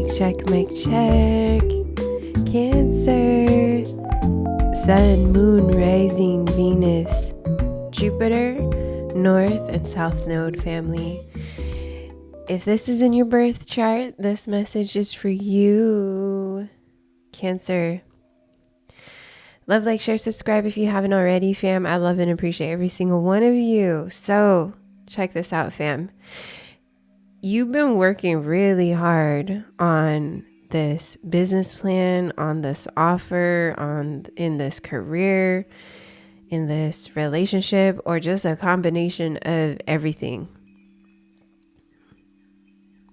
Mic check. Cancer. Sun, Moon, Rising, Venus, Jupiter, North and South Node family. If this is in your birth chart, this message is for you, Cancer. Love, like, share, subscribe if you haven't already, fam. I love and appreciate every single one of you. So check this out, fam. You've been working really hard on this business plan, on this offer, in this career, in this relationship, or just a combination of everything.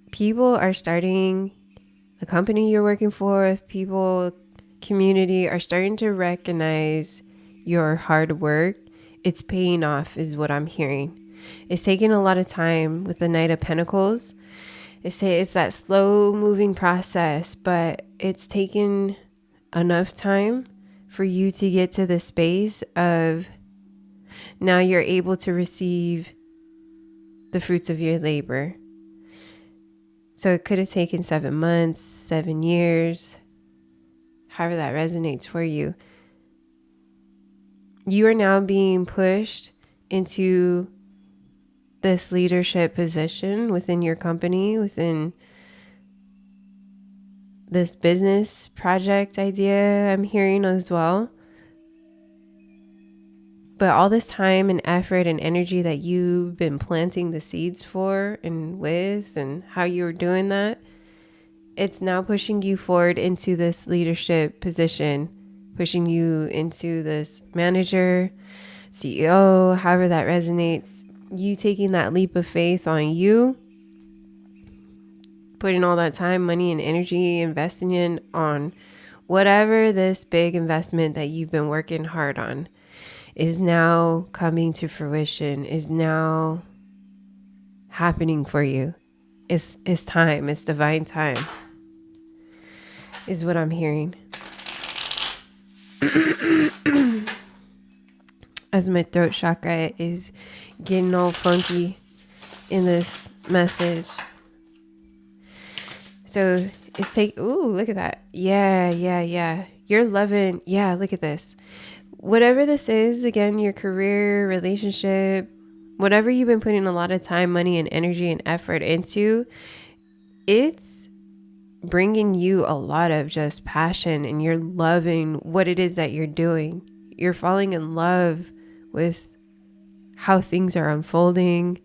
People are starting, the company you're working for, people, community are starting to recognize your hard work. It's paying off is what I'm hearing. It's taking a lot of time with the Knight of Pentacles. It's that slow moving process, but it's taken enough time for you to get to the space of now you're able to receive the fruits of your labor. So it could have taken 7 months, 7 years, however that resonates for you. You are now being pushed into this leadership position within your company, within this business project idea I'm hearing as well. But all this time and effort and energy that you've been planting the seeds for and with and how you're doing that, it's now pushing you forward into this leadership position, pushing you into this manager, CEO, however that resonates. You taking that leap of faith on you, putting all that time, money, and energy, investing in on whatever this big investment that you've been working hard on is now coming to fruition, is now happening for you. It's time. It's divine time is what I'm hearing. As my throat chakra is getting all funky in this message. So it's ooh, look at that. Yeah. You're loving, look at this. Whatever this is, again, your career, relationship, whatever you've been putting a lot of time, money, and energy and effort into, it's bringing you a lot of just passion, and you're loving what it is that you're doing. You're falling in love with how things are unfolding.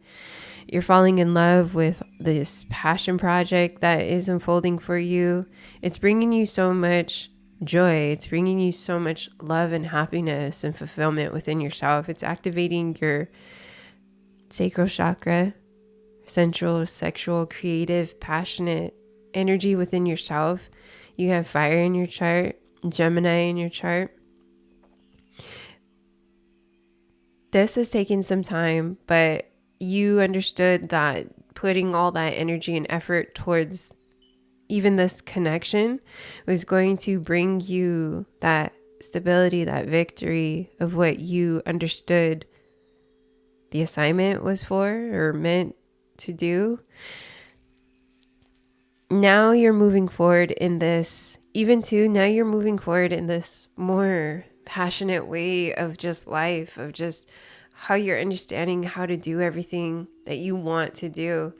You're falling in love with this passion project that is unfolding for you. It's bringing you so much joy. It's bringing you so much love and happiness and fulfillment within yourself. It's activating your sacral chakra, sensual, sexual, creative, passionate energy within yourself. You have fire in your chart, Gemini in your chart. This has taken some time, but you understood that putting all that energy and effort towards even this connection was going to bring you that stability, that victory of what you understood the assignment was for or meant to do. Now you're moving forward in this, now you're moving forward in this more passionate way of just life, of just how you're understanding how to do everything that you want to do.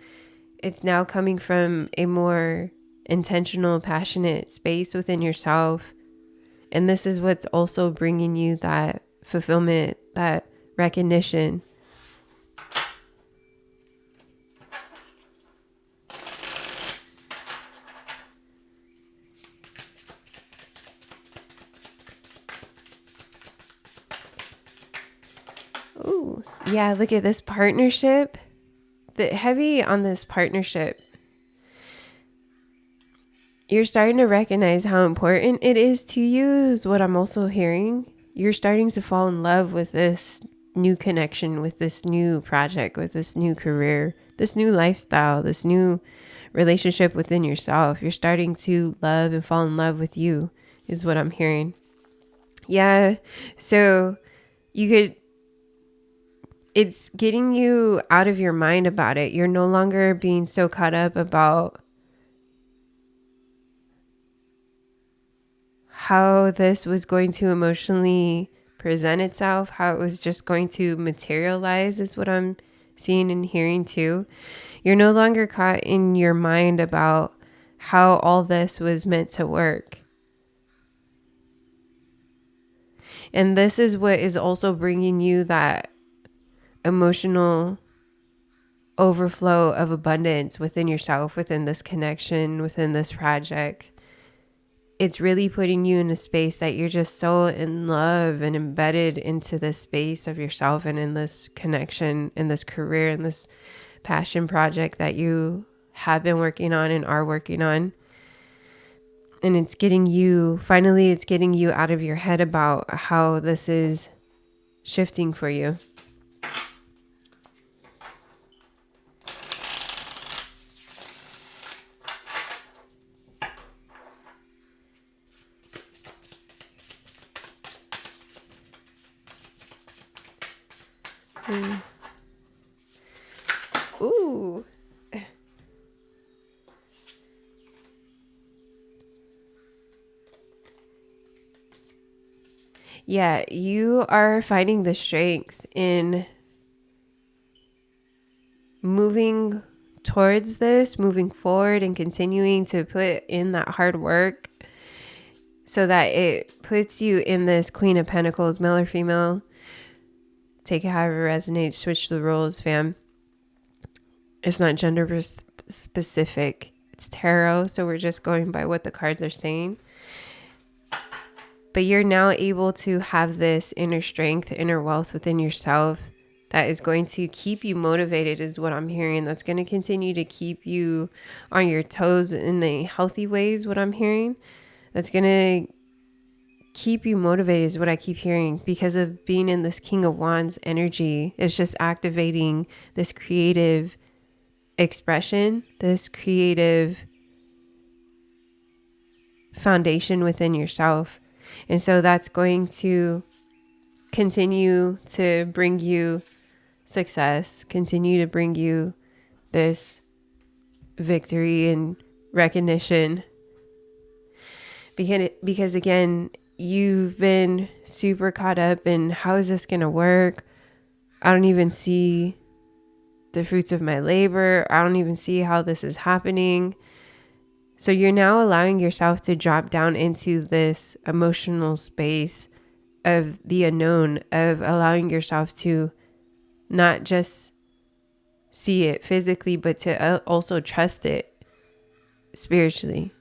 It's now coming from a more intentional, passionate space within yourself. And this is what's also bringing you that fulfillment, that recognition. Ooh, yeah, look at this partnership. Heavy on this partnership. You're starting to recognize how important it is to you is what I'm also hearing. You're starting to fall in love with this new connection, with this new project, with this new career, this new lifestyle, this new relationship within yourself. You're starting to love and fall in love with you is what I'm hearing. Yeah, so it's getting you out of your mind about it. You're no longer being so caught up about how this was going to emotionally present itself, how it was just going to materialize is what I'm seeing and hearing too. You're no longer caught in your mind about how all this was meant to work. And this is what is also bringing you that emotional overflow of abundance within yourself, within this connection, within this project. It's really putting you in a space that you're just so in love and embedded into this space of yourself and in this connection, in this career, in this passion project that you have been working on and are working on. And it's getting you out of your head about how this is shifting for you. Ooh. Yeah, you are finding the strength in moving towards this, moving forward and continuing to put in that hard work so that it puts you in this Queen of Pentacles, male or female. Take it however it resonates, switch the roles, fam. It's not gender specific. It's tarot, so we're just going by what the cards are saying. But you're now able to have this inner strength, inner wealth within yourself that is going to keep you motivated is what I'm hearing. That's going to continue to keep you on your toes in a healthy way is what I'm hearing. That's going to keep you motivated is what I keep hearing because of being in this King of Wands energy. It's just activating this creative expression, this creative foundation within yourself. And so that's going to continue to bring you success, continue to bring you this victory and recognition. Because again, you've been super caught up in how is this going to work? I don't even see the fruits of my labor. I don't even see how this is happening. So you're now allowing yourself to drop down into this emotional space of the unknown, of allowing yourself to not just see it physically, but to also trust it spiritually.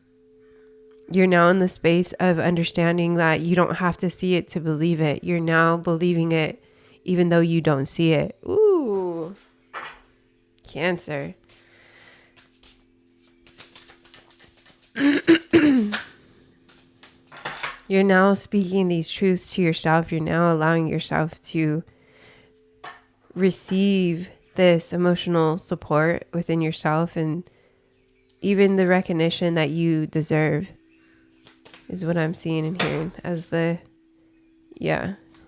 You're now in the space of understanding that you don't have to see it to believe it. You're now believing it even though you don't see it. Ooh, Cancer. You're now speaking these truths to yourself. You're now allowing yourself to receive this emotional support within yourself and even the recognition that you deserve is what I'm seeing and hearing as where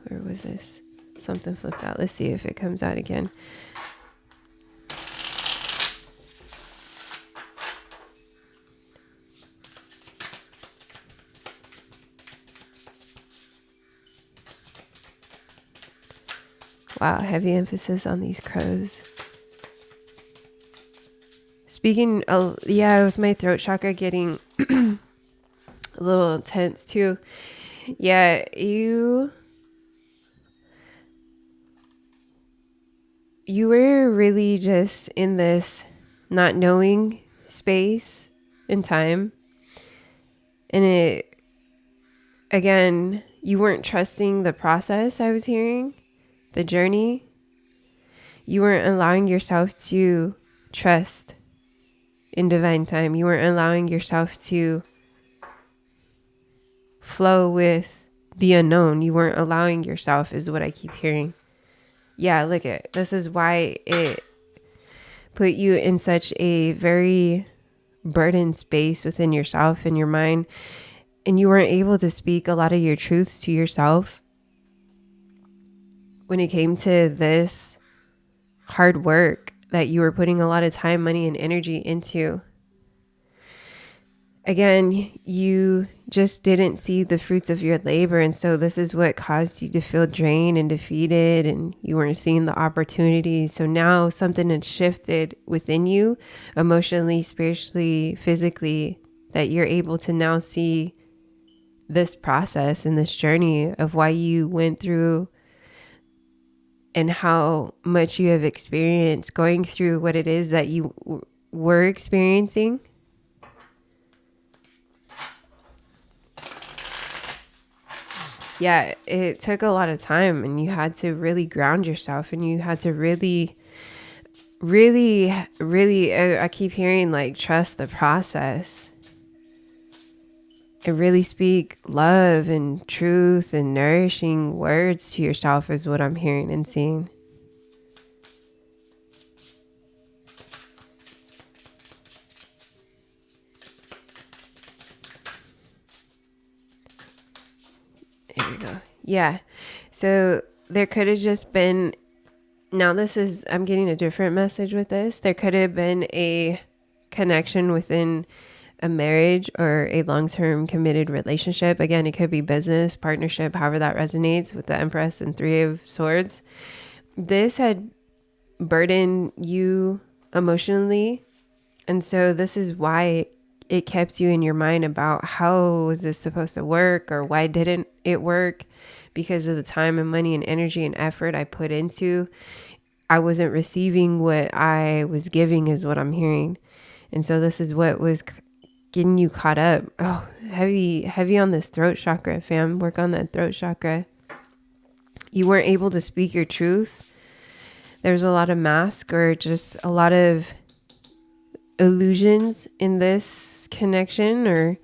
was this? Something flipped out. Let's see if it comes out again. Wow, heavy emphasis on these crows. Speaking, with my throat chakra getting a little tense too. Yeah, you were really just in this not knowing space and time. And it, again, you weren't trusting the process I was hearing. The journey, you weren't allowing yourself to trust in divine time. You weren't allowing yourself to flow with the unknown. You weren't allowing yourself is what I keep hearing. Yeah, look at this is why it put you in such a very burdened space within yourself and your mind. And you weren't able to speak a lot of your truths to yourself. When it came to this hard work that you were putting a lot of time, money, and energy into. again, you just didn't see the fruits of your labor. And so this is what caused you to feel drained and defeated, and you weren't seeing the opportunities. So now something had shifted within you, emotionally, spiritually, physically, that you're able to now see this process and this journey of why you went through and how much you have experienced going through what it is that you were experiencing. Yeah, it took a lot of time, and you had to really ground yourself, and you had to really, I keep hearing like trust the process and really speak love and truth and nourishing words to yourself is what I'm hearing and seeing. There we go. Yeah. So there could have just been, now this is, I'm getting a different message with this. There could have been a connection within a marriage or a long-term committed relationship. Again, it could be business, partnership, however that resonates with the Empress and Three of Swords. This had burdened you emotionally. And so this is why it kept you in your mind about how was this supposed to work, or why didn't it work? Because of the time and money and energy and effort I put into, I wasn't receiving what I was giving is what I'm hearing. And so this is what was getting you caught up. Oh, heavy on this throat chakra, fam. Work on that throat chakra. You weren't able to speak your truth. There's a lot of mask or just a lot of illusions in this connection or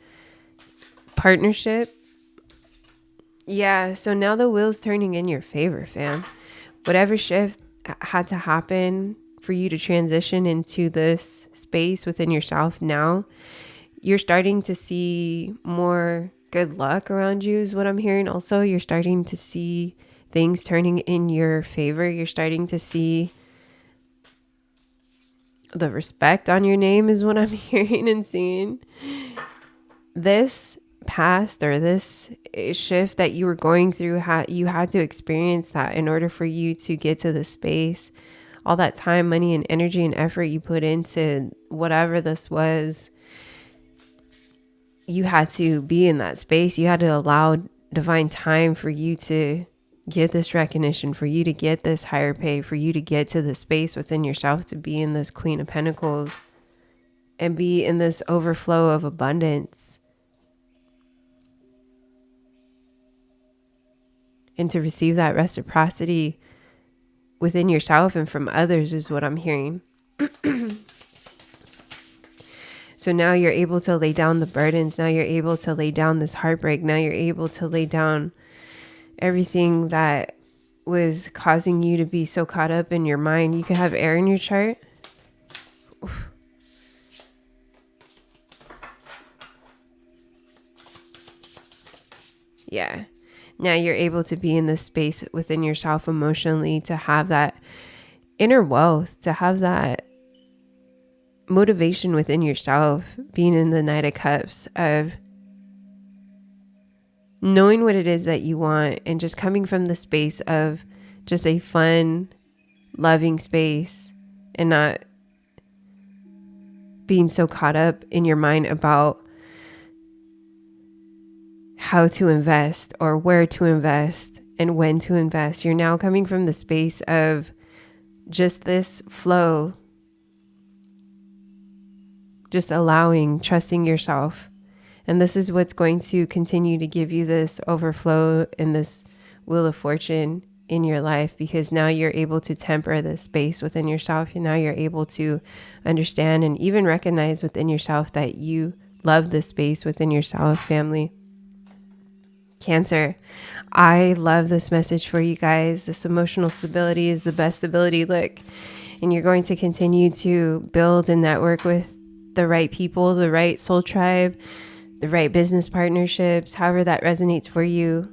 partnership. Yeah, so now the wheel's turning in your favor, fam. Whatever shift had to happen for you to transition into this space within yourself, now you're starting to see more good luck around you is what I'm hearing. Also, you're starting to see things turning in your favor. You're starting to see the respect on your name is what I'm hearing and seeing. This past or this shift that you were going through, you had to experience that in order for you to get to the space. All that time, money, and energy and effort you put into whatever this was, you had to be in that space. You had to allow divine time for you to get this recognition, for you to get this higher pay, for you to get to the space within yourself to be in this Queen of Pentacles and be in this overflow of abundance. And to receive that reciprocity within yourself and from others is what I'm hearing. So now you're able to lay down the burdens. Now you're able to lay down this heartbreak. Now you're able to lay down everything that was causing you to be so caught up in your mind. You could have air in your chart. Oof. Yeah. Now you're able to be in this space within yourself emotionally, to have that inner wealth, to have that motivation within yourself, being in the Knight of Cups of knowing what it is that you want and just coming from the space of just a fun, loving space and not being so caught up in your mind about how to invest or where to invest and when to invest. You're now coming from the space of just this flow, just allowing, trusting yourself. And this is what's going to continue to give you this overflow and this wheel of fortune in your life, because now you're able to temper the space within yourself. And now you're able to understand and even recognize within yourself that you love this space within yourself, family. Cancer, I love this message for you guys. This emotional stability is the best ability. Look, and you're going to continue to build and network with the right people, the right soul tribe, the right business partnerships, however that resonates for you.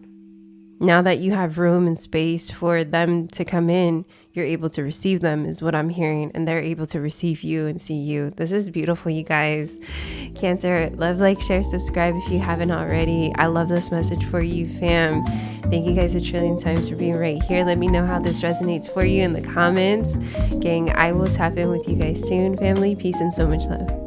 Now that you have room and space for them to come in, you're able to receive them is what I'm hearing, and they're able to receive you and see you. This is beautiful, you guys. Cancer, love, like, share, subscribe if you haven't already. I love this message for you, fam. Thank you guys a trillion times for being right here. Let me know how this resonates for you in the comments. Gang, I will tap in with you guys soon, family. Peace and so much love.